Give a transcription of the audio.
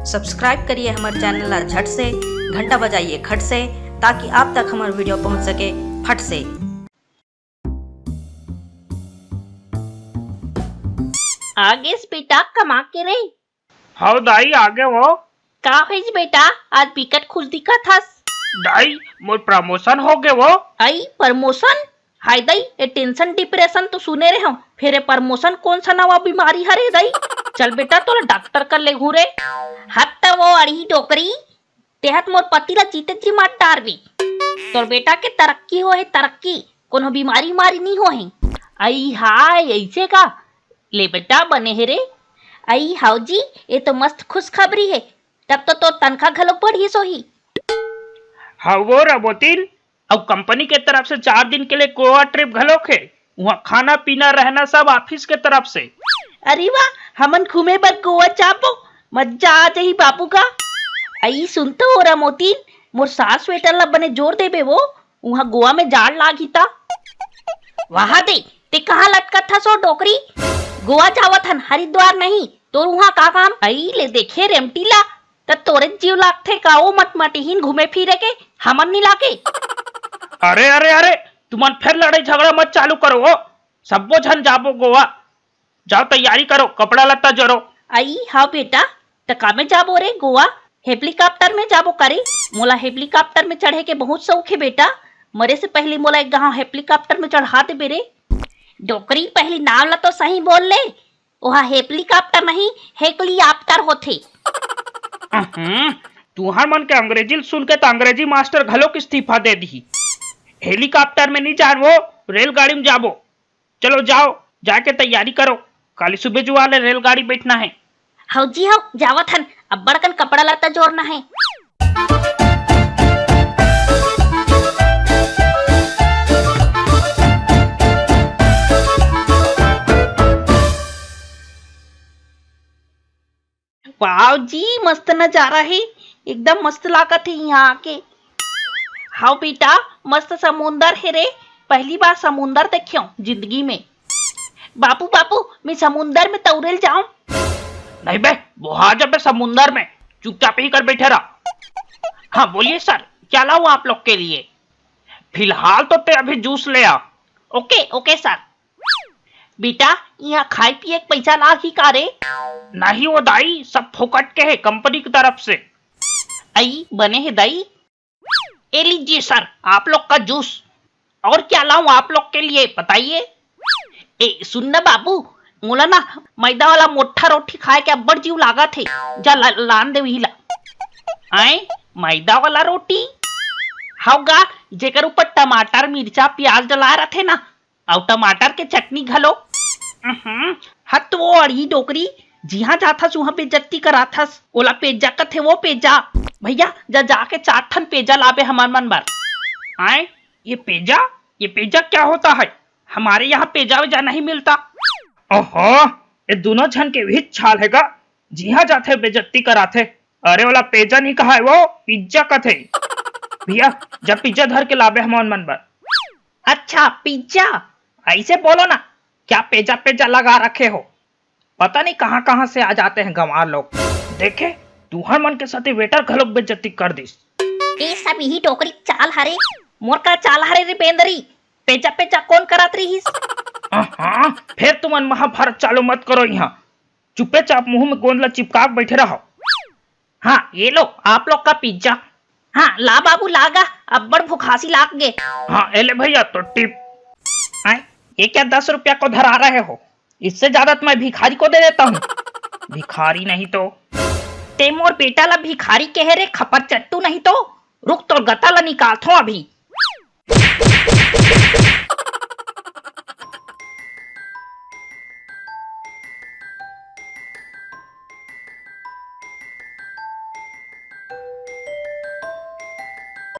Subscribe करिए हमारे channel ला झट से, घंटा बजाइए खट से, ताकि आप तक हमारा वीडियो पहुंच सके फट से। आगे बेटा कमा के रे। हाउ दाई आगे वो का होइस बेटा, आज बिकट खुश दिखत हस। दाई मोर प्रमोशन हो गए वो। आई प्रमोशन? हाय दाई, ये टेंशन डिप्रेशन तो सुने रहे हो, फिर ये प्रमोशन कौन सा नवा बीमारी हरे दाई। चल बेटा तोला डॉक्टर कर ले घूरे। हट वो अड़ी डोकरी, तेहत मोर पति ला जीते जी मार डारवी। तोर बेटा के तरक्की हो है, तरक्की, कोनो बीमारी मारी नहीं हो है। आई हाय ऐसे का ले बेटा बने है रे। आई हाउ जी, ये तो मस्त खुशखबरी है, तब तो तनखा घलो बढ़ी सोही। हाउ वो रबोतिन, अब कंपनी के तरफ से 4 दिन के लिए गोवा ट्रिप घलोक है। वहाँ खाना पीना रहना सब ऑफिस के तरफ से। अरे वाह, हमन घूमे बर गोवा चापो, मजा आ जाही बापू का। आई सुनतो हो रमोतीन, मोर सास स्वेटर ला बने जोर देबे वो, वहाँ गोवा में जाड़ लागी ता। वहाँ दे ते कहाँ लटका था सो डोकरी, गोवा जावत हन हरिद्वार नहीं तो वहाँ का काम। आई ले देखे रेमटी ला, त तोरे जीव लागथे का ओ मटमटीहीन घूमे फिरे के, हमन नहीं लागे। अरे अरे अरे, तुमन फिर लड़ाई झगड़ा मत चालू करो वो, सबो झन जाबो गोवा। जाओ तैयारी करो, कपड़ा लत्ता जरो। आई हाँ बेटा, टका में जाबो रे गोवा, हेलीकॉप्टर में जाबो करे। मोला हेलीकॉप्टर में चढ़े के बहुत शौक है बेटा, मरे से पहले मोला एक गाँव हेलीकॉप्टर में चढ़ा दे बेरे। डोकरी पहली नाम ला तो सही बोल ले, वहाँ हेलीकॉप्टर नहीं हेलीकॉप्टर होथे। तुहार मन के अंग्रेजी सुन के तो अंग्रेजी मास्टर घलोक इस्तीफा दे दी। हेलीकॉप्टर में नहीं जाबो, रेलगाड़ी में जाबो। चलो जाओ, जाके तैयारी करो, कल सुबह जो वाले रेलगाड़ी बैठना है। हाउ जी हाउ, जावत हन, अब बड़कन कपड़ा लत्ता जोड़ना है। वाह जी, मस्त नजारा है, एकदम मस्त लागत है यहाँ आके। हाँ बेटा, मस्त समुंदर है रे, पहली बार समुंदर देखियो जिंदगी में। बापू बापू, मैं समुंदर में तौरेल जाऊं? नहीं बे, वहां जब समुंदर में चुपचाप ही कर बैठे रहा। हाँ बोलिए सर, क्या लाऊं आप लोग के लिए? फिलहाल तो ते अभी जूस ले आ। Okay okay sir. बेटा यहाँ खाए पिए पैसा लागी का रे? नहीं वो दाई, सब फोकट के है कंपनी की तरफ से। आई बने है दाई। ए लीजिए सर, आप लोग का जूस। और क्या लाऊं आप लोग के लिए बताइए? ए सुन ना बाबू, मोला ना मैदा वाला मोटा रोटी खाए के अब्बड़ जीव लागा थे, जा लान दे ला। आए मैदा वाला रोटी? हाउगा जेकर ऊपर टमाटर मिर्चा प्याज डला रथे ना, और टमाटर के चटनी घलो। हत वो अड़ी डोकरी, जिहा जाथस वहां पे जत्ती कराथस, ओला पेजा कथे वो पेजा। भैया जा जाके 4 ठन पेजा लाबे हमार मन बार। आए ये पेजा क्या होता है? हमारे यहाँ पेजा वेजा नहीं मिलता। ओहो, ये दोनों झन के भी छाल है का, जिहा जाथे बेजत्ती कराथे। अरे वाला पेजा नहीं कहा है वो, पिज्जा कथे। भैया जब पिज्जा धर के लाबे हमार मन बार। अच्छा पिज्जा, ऐसे बोलो ना, क्या पेजा पेजा लगा रखे हो? पता नहीं कहाँ कहाँ से आ जाते हैं गंवार लोग। देखे तुहर मन के साथे वेटर घलोक बेइज्जती कर दिस। ए सब यही टोकरी चाल हरे, मोर का चाल हरे रे बेंदरी, पेजा पेजा कौन करत रहीस? हाँ, फिर तुमन महाभारत चालू मत करो यहाँ, चुपे चाप मुंह में गोंदला चिपका बैठे रहो। हाँ ये लो आप लोग का पिज्जा। हाँ ला बाबू लागा, अब्बड़ भुखासी लाग गे। हाँ एले भैया तो टिप। ये क्या 10 रुपया को धरा रहे हो? इससे ज्यादा तो मैं भिखारी को दे देता हूँ। भिखारी नहीं तो ते मोर बेटा ला भिखारी कहे रे, खपर चट्टू नहीं तो रुक तो गता ला निकालथो अभी।